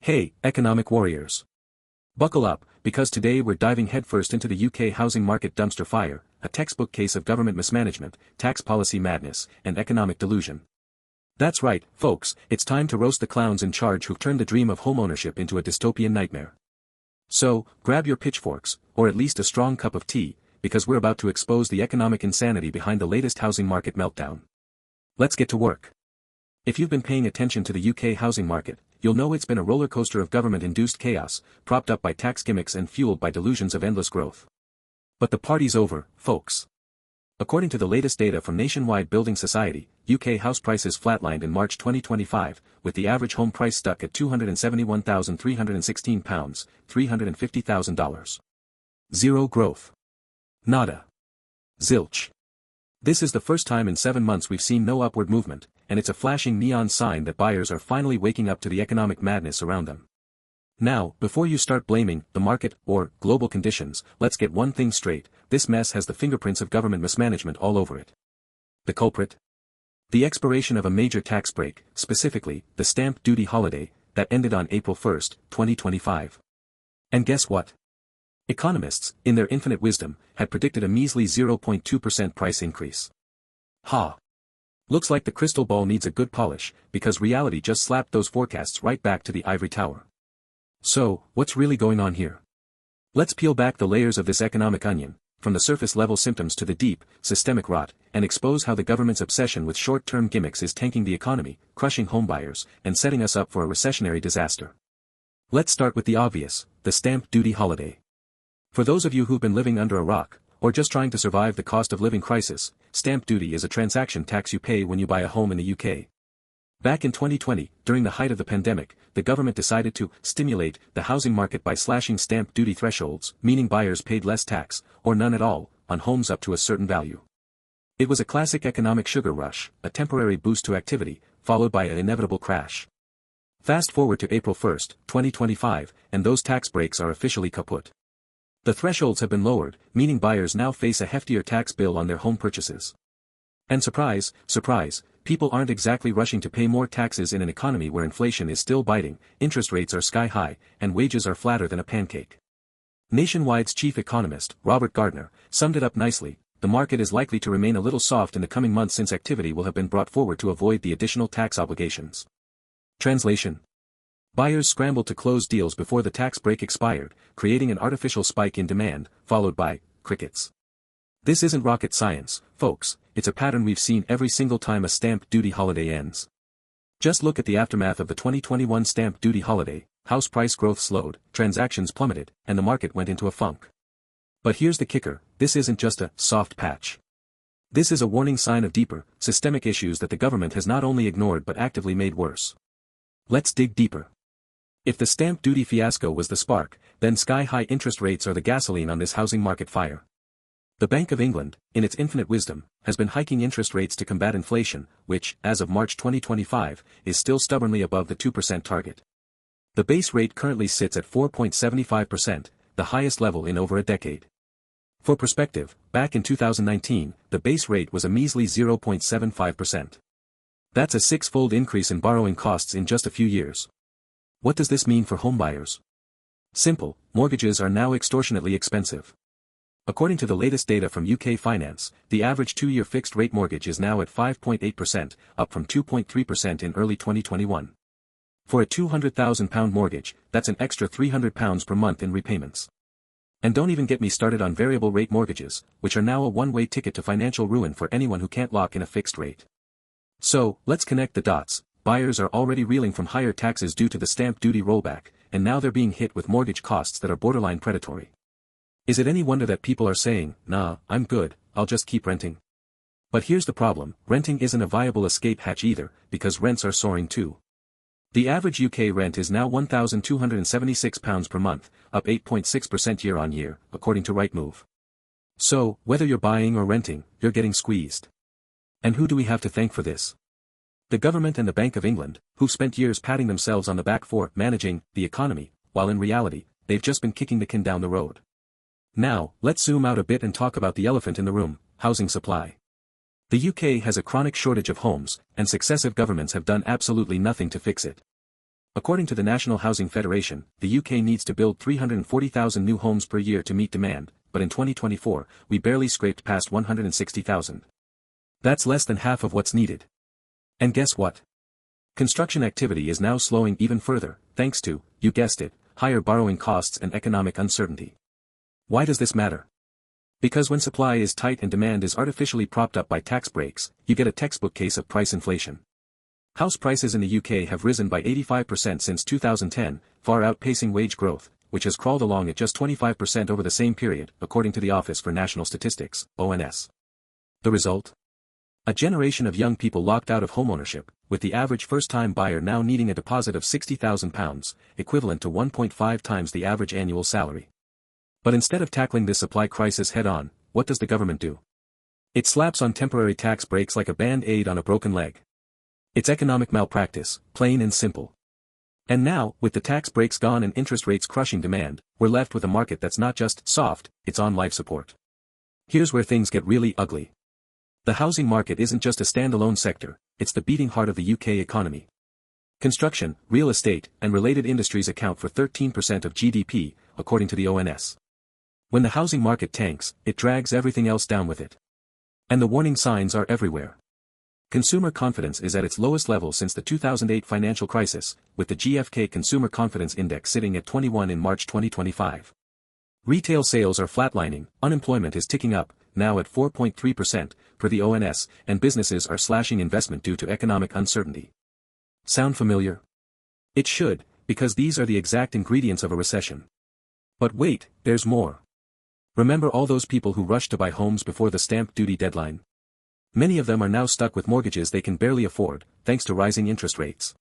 Hey, economic warriors. Buckle up, because today we're diving headfirst into the UK housing market dumpster fire, a textbook case of government mismanagement, tax policy madness, and economic delusion. That's right, folks, it's time to roast the clowns in charge who've turned the dream of homeownership into a dystopian nightmare. So, grab your pitchforks, or at least a strong cup of tea, because we're about to expose the economic insanity behind the latest housing market meltdown. Let's get to work. If you've been paying attention to the UK housing market, you'll know it's been a roller coaster of government-induced chaos, propped up by tax gimmicks and fueled by delusions of endless growth. But the party's over, folks. According to the latest data from Nationwide Building Society, UK house prices flatlined in March 2025, with the average home price stuck at £271,316, $350,000. Zero growth. Nada. Zilch. This is the first time in 7 months we've seen no upward movement, and it's a flashing neon sign that buyers are finally waking up to the economic madness around them. Now, before you start blaming the market or global conditions, let's get one thing straight: this mess has the fingerprints of government mismanagement all over it. The culprit? The expiration of a major tax break, specifically, the stamp duty holiday, that ended on April 1, 2025. And guess what? Economists, in their infinite wisdom, had predicted a measly 0.2% price increase. Ha! Looks like the crystal ball needs a good polish, because reality just slapped those forecasts right back to the ivory tower. So, what's really going on here? Let's peel back the layers of this economic onion, from the surface-level symptoms to the deep, systemic rot, and expose how the government's obsession with short-term gimmicks is tanking the economy, crushing homebuyers, and setting us up for a recessionary disaster. Let's start with the obvious, the stamp duty holiday. For those of you who've been living under a rock, or just trying to survive the cost of living crisis, stamp duty is a transaction tax you pay when you buy a home in the UK. Back in 2020, during the height of the pandemic, the government decided to stimulate the housing market by slashing stamp duty thresholds, meaning buyers paid less tax, or none at all, on homes up to a certain value. It was a classic economic sugar rush, a temporary boost to activity, followed by an inevitable crash. Fast forward to April 1, 2025, and those tax breaks are officially kaput. The thresholds have been lowered, meaning buyers now face a heftier tax bill on their home purchases. And surprise, surprise, people aren't exactly rushing to pay more taxes in an economy where inflation is still biting, interest rates are sky high, and wages are flatter than a pancake. Nationwide's chief economist, Robert Gardner, summed it up nicely: the market is likely to remain a little soft in the coming months since activity will have been brought forward to avoid the additional tax obligations. Translation: buyers scrambled to close deals before the tax break expired, creating an artificial spike in demand, followed by crickets. This isn't rocket science, folks, it's a pattern we've seen every single time a stamp duty holiday ends. Just look at the aftermath of the 2021 stamp duty holiday: house price growth slowed, transactions plummeted, and the market went into a funk. But here's the kicker: this isn't just a soft patch. This is a warning sign of deeper, systemic issues that the government has not only ignored but actively made worse. Let's dig deeper. If the stamp duty fiasco was the spark, then sky-high interest rates are the gasoline on this housing market fire. The Bank of England, in its infinite wisdom, has been hiking interest rates to combat inflation, which, as of March 2025, is still stubbornly above the 2% target. The base rate currently sits at 4.75%, the highest level in over a decade. For perspective, back in 2019, the base rate was a measly 0.75%. That's a six-fold increase in borrowing costs in just a few years. What does this mean for homebuyers? Simple: mortgages are now extortionately expensive. According to the latest data from UK Finance, the average 2-year fixed-rate mortgage is now at 5.8%, up from 2.3% in early 2021. For a £200,000 mortgage, that's an extra £300 per month in repayments. And don't even get me started on variable-rate mortgages, which are now a one-way ticket to financial ruin for anyone who can't lock in a fixed rate. So, let's connect the dots. Buyers are already reeling from higher taxes due to the stamp duty rollback, and now they're being hit with mortgage costs that are borderline predatory. Is it any wonder that people are saying, "Nah, I'm good, I'll just keep renting"? But here's the problem: renting isn't a viable escape hatch either, because rents are soaring too. The average UK rent is now £1,276 per month, up 8.6% year-on-year, according to Rightmove. So, whether you're buying or renting, you're getting squeezed. And who do we have to thank for this? The government and the Bank of England, who've spent years patting themselves on the back for managing the economy, while in reality, they've just been kicking the can down the road. Now, let's zoom out a bit and talk about the elephant in the room: housing supply. The UK has a chronic shortage of homes, and successive governments have done absolutely nothing to fix it. According to the National Housing Federation, the UK needs to build 340,000 new homes per year to meet demand, but in 2024, we barely scraped past 160,000. That's less than half of what's needed. And guess what? Construction activity is now slowing even further, thanks to, you guessed it, higher borrowing costs and economic uncertainty. Why does this matter? Because when supply is tight and demand is artificially propped up by tax breaks, you get a textbook case of price inflation. House prices in the UK have risen by 85% since 2010, far outpacing wage growth, which has crawled along at just 25% over the same period, according to the Office for National Statistics, ONS. The result? A generation of young people locked out of homeownership, with the average first-time buyer now needing a deposit of £60,000, equivalent to 1.5 times the average annual salary. But instead of tackling this supply crisis head-on, what does the government do? It slaps on temporary tax breaks like a band-aid on a broken leg. It's economic malpractice, plain and simple. And now, with the tax breaks gone and interest rates crushing demand, we're left with a market that's not just soft, it's on life support. Here's where things get really ugly. The housing market isn't just a standalone sector, it's the beating heart of the UK economy. Construction, real estate, and related industries account for 13% of GDP, according to the ONS. When the housing market tanks, it drags everything else down with it. And the warning signs are everywhere. Consumer confidence is at its lowest level since the 2008 financial crisis, with the GfK Consumer Confidence Index sitting at 21 in March 2025. Retail sales are flatlining, unemployment is ticking up, now at 4.3%, per the ONS, and businesses are slashing investment due to economic uncertainty. Sound familiar? It should, because these are the exact ingredients of a recession. But wait, there's more. Remember all those people who rushed to buy homes before the stamp duty deadline? Many of them are now stuck with mortgages they can barely afford, thanks to rising interest rates.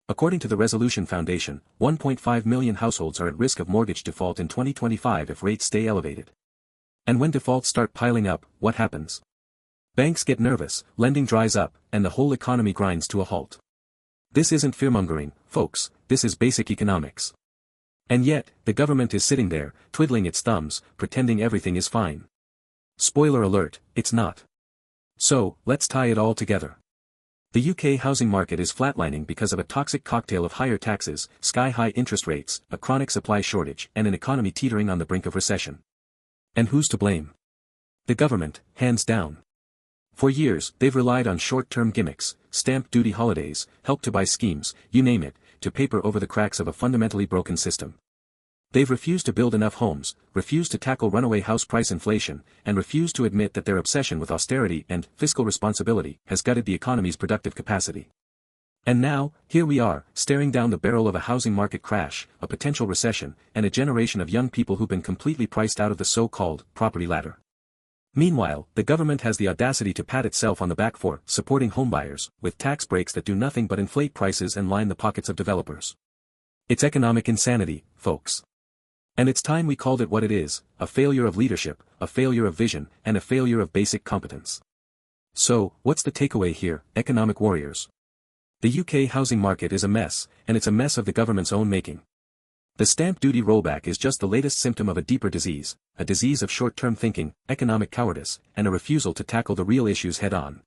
According to the Resolution Foundation, 1.5 million households are at risk of mortgage default in 2025 if rates stay elevated. And when defaults start piling up, what happens? Banks get nervous, lending dries up, and the whole economy grinds to a halt. This isn't fearmongering, folks, this is basic economics. And yet, the government is sitting there, twiddling its thumbs, pretending everything is fine. Spoiler alert, it's not. So, let's tie it all together. The UK housing market is flatlining because of a toxic cocktail of higher taxes, sky-high interest rates, a chronic supply shortage, and an economy teetering on the brink of recession. And who's to blame? The government, hands down. For years, they've relied on short-term gimmicks, stamp duty holidays, help-to-buy schemes, you name it, to paper over the cracks of a fundamentally broken system. They've refused to build enough homes, refused to tackle runaway house price inflation, and refused to admit that their obsession with austerity and fiscal responsibility has gutted the economy's productive capacity. And now, here we are, staring down the barrel of a housing market crash, a potential recession, and a generation of young people who've been completely priced out of the so-called property ladder. Meanwhile, the government has the audacity to pat itself on the back for supporting homebuyers, with tax breaks that do nothing but inflate prices and line the pockets of developers. It's economic insanity, folks. And it's time we called it what it is, a failure of leadership, a failure of vision, and a failure of basic competence. So, what's the takeaway here, economic warriors? The UK housing market is a mess, and it's a mess of the government's own making. The stamp duty rollback is just the latest symptom of a deeper disease, a disease of short-term thinking, economic cowardice, and a refusal to tackle the real issues head-on.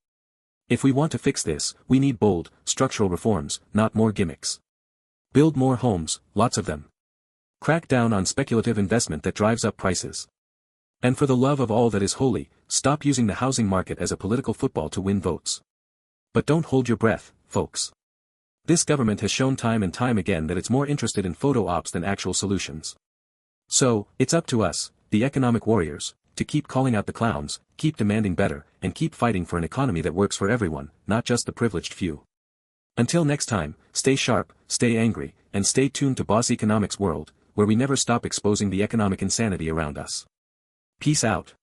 If we want to fix this, we need bold, structural reforms, not more gimmicks. Build more homes, lots of them. Crack down on speculative investment that drives up prices. And for the love of all that is holy, stop using the housing market as a political football to win votes. But don't hold your breath, folks. This government has shown time and time again that it's more interested in photo ops than actual solutions. So, it's up to us, the economic warriors, to keep calling out the clowns, keep demanding better, and keep fighting for an economy that works for everyone, not just the privileged few. Until next time, stay sharp, stay angry, and stay tuned to Boss Economics World, where we never stop exposing the economic insanity around us. Peace out.